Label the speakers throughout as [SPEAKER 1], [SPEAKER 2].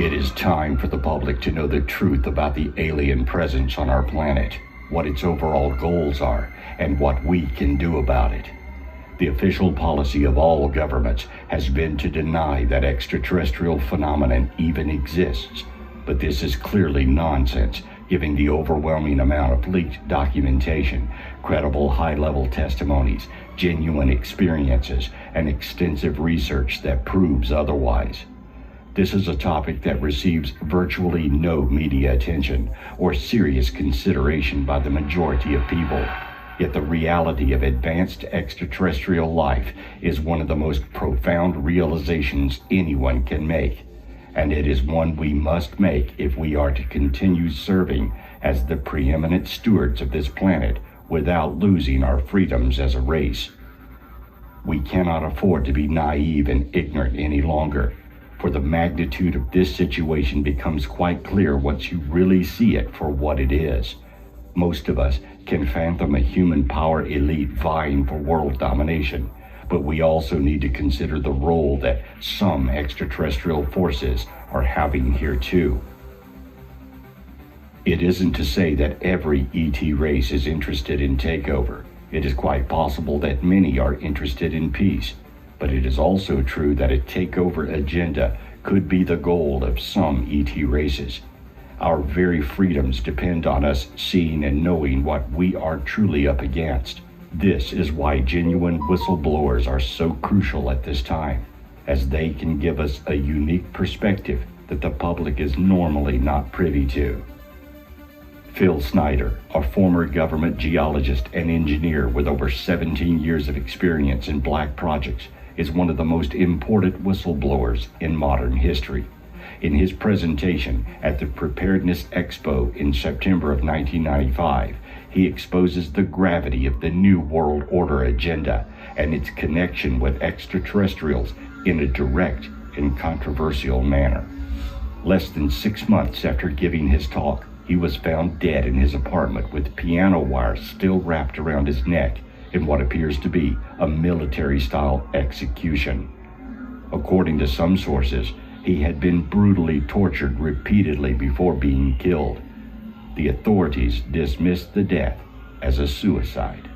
[SPEAKER 1] It is time for the public to know the truth about the alien presence on our planet, what its overall goals are, and what we can do about it. The official policy of all governments has been to deny that extraterrestrial phenomenon even exists, but this is clearly nonsense, given the overwhelming amount of leaked documentation, credible high-level testimonies, genuine experiences, and extensive research that proves otherwise. This is a topic that receives virtually no media attention or serious consideration by the majority of people. Yet the reality of advanced extraterrestrial life is one of the most profound realizations anyone can make, and it is one we must make if we are to continue serving as the preeminent stewards of this planet without losing our freedoms as a race. We cannot afford to be naive and ignorant any longer, for the magnitude of this situation becomes quite clear once you really see it for what it is. Most of us can fathom a human power elite vying for world domination, but we also need to consider the role that some extraterrestrial forces are having here too. It isn't to say that every ET race is interested in takeover. It is quite possible that many are interested in peace. But it is also true that a takeover agenda could be the goal of some ET races. Our very freedoms depend on us seeing and knowing what we are truly up against. This is why genuine whistleblowers are so crucial at this time, as they can give us a unique perspective that the public is normally not privy to. Phil Snyder, a former government geologist and engineer with over 17 years of experience in black projects, is one of the most important whistleblowers in modern history. In his presentation at the Preparedness Expo in September of 1995, he exposes the gravity of the New World Order agenda and its connection with extraterrestrials in a direct and controversial manner. Less than 6 months after giving his talk, he was found dead in his apartment with piano wire still wrapped around his neck in what appears to be a military-style execution. According to some sources, he had been brutally tortured repeatedly before being killed. The authorities dismissed the death as a suicide.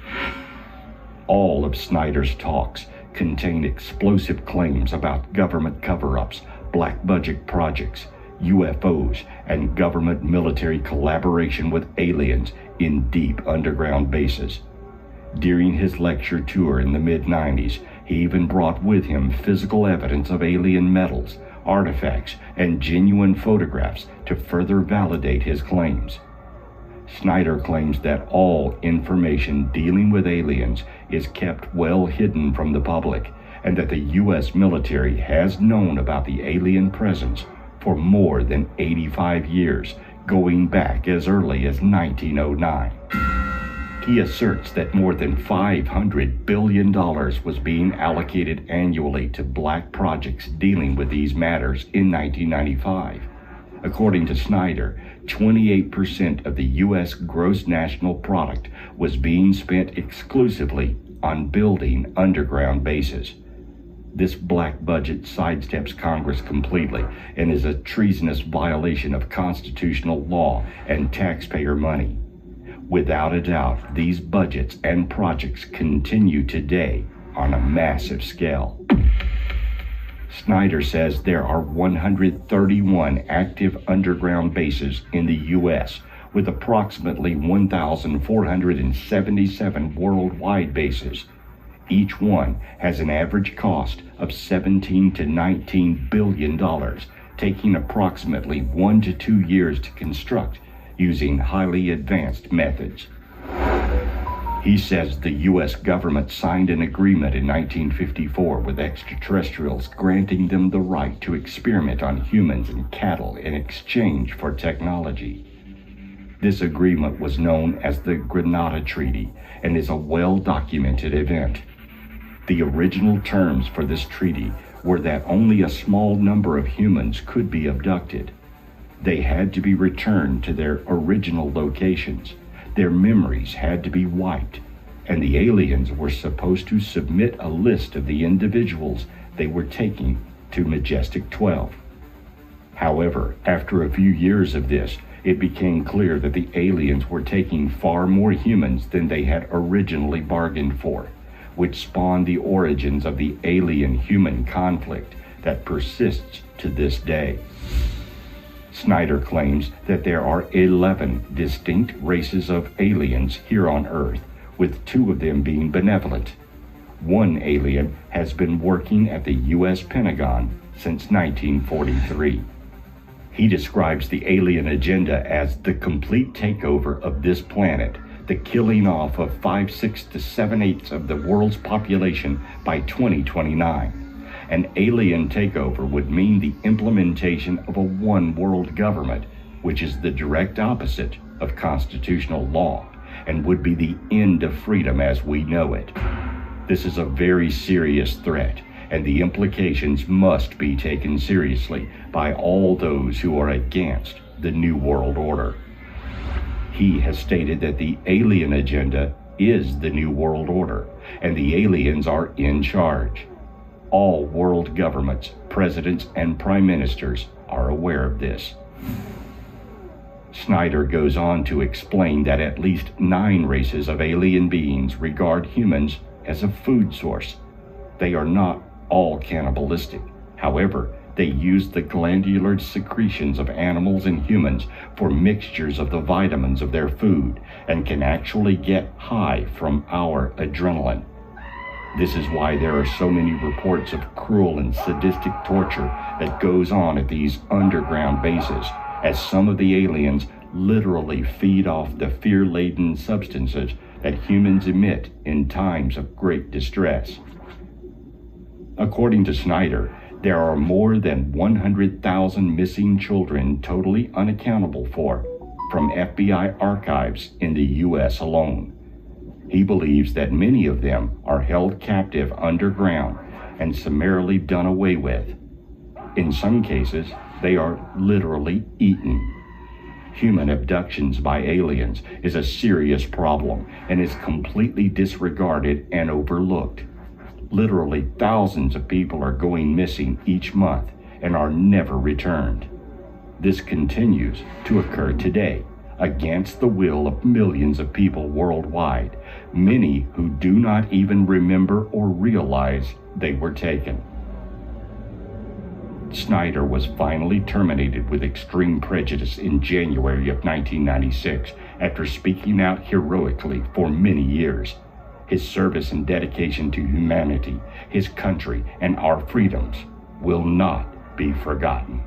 [SPEAKER 1] All of Snyder's talks contain explosive claims about government cover-ups, black budget projects, UFOs, and government military collaboration with aliens in deep underground bases. During his lecture tour in the mid-90s, he even brought with him physical evidence of alien metals, artifacts, and genuine photographs to further validate his claims. Snyder claims that all information dealing with aliens is kept well hidden from the public, and that the U.S. military has known about the alien presence for more than 85 years, going back as early as 1909. He asserts that more than $500 billion was being allocated annually to black projects dealing with these matters in 1995. According to Snyder, 28% of the U.S. gross national product was being spent exclusively on building underground bases. This black budget sidesteps Congress completely and is a treasonous violation of constitutional law and taxpayer money. Without a doubt, these budgets and projects continue today on a massive scale. Snyder says there are 131 active underground bases in the U.S., with approximately 1,477 worldwide bases. Each one has an average cost of $17 to $19 billion, taking approximately 1 to 2 years to construct using highly advanced methods. He says the U.S. government signed an agreement in 1954 with extraterrestrials granting them the right to experiment on humans and cattle in exchange for technology. This agreement was known as the Grenada Treaty and is a well-documented event. The original terms for this treaty were that only a small number of humans could be abducted. They had to be returned to their original locations. Their memories had to be wiped, and the aliens were supposed to submit a list of the individuals they were taking to Majestic 12. However, after a few years of this, it became clear that the aliens were taking far more humans than they had originally bargained for, which spawned the origins of the alien-human conflict that persists to this day. Snyder claims that there are 11 distinct races of aliens here on Earth, with 2 of them being benevolent. One alien has been working at the U.S. Pentagon since 1943. He describes the alien agenda as the complete takeover of this planet, the killing off of 5/6 to 7/8 of the world's population by 2029. An alien takeover would mean the implementation of a one-world government, which is the direct opposite of constitutional law, and would be the end of freedom as we know it. This is a very serious threat, and the implications must be taken seriously by all those who are against the New World Order. He has stated that the alien agenda is the New World Order, and the aliens are in charge. All world governments, presidents, and prime ministers are aware of this. Snyder goes on to explain that at least 9 races of alien beings regard humans as a food source. They are not all cannibalistic. However, they use the glandular secretions of animals and humans for mixtures of the vitamins of their food and can actually get high from our adrenaline. This is why there are so many reports of cruel and sadistic torture that goes on at these underground bases, as some of the aliens literally feed off the fear-laden substances that humans emit in times of great distress. According to Snyder, there are more than 100,000 missing children totally unaccountable for from FBI archives in the U.S. alone. He believes that many of them are held captive underground and summarily done away with. In some cases, they are literally eaten. Human abductions by aliens is a serious problem and is completely disregarded and overlooked. Literally thousands of people are going missing each month and are never returned. This continues to occur today, against the will of millions of people worldwide, many who do not even remember or realize they were taken. Snyder was finally terminated with extreme prejudice in January of 1996 after speaking out heroically for many years. His service and dedication to humanity, his country, and our freedoms will not be forgotten.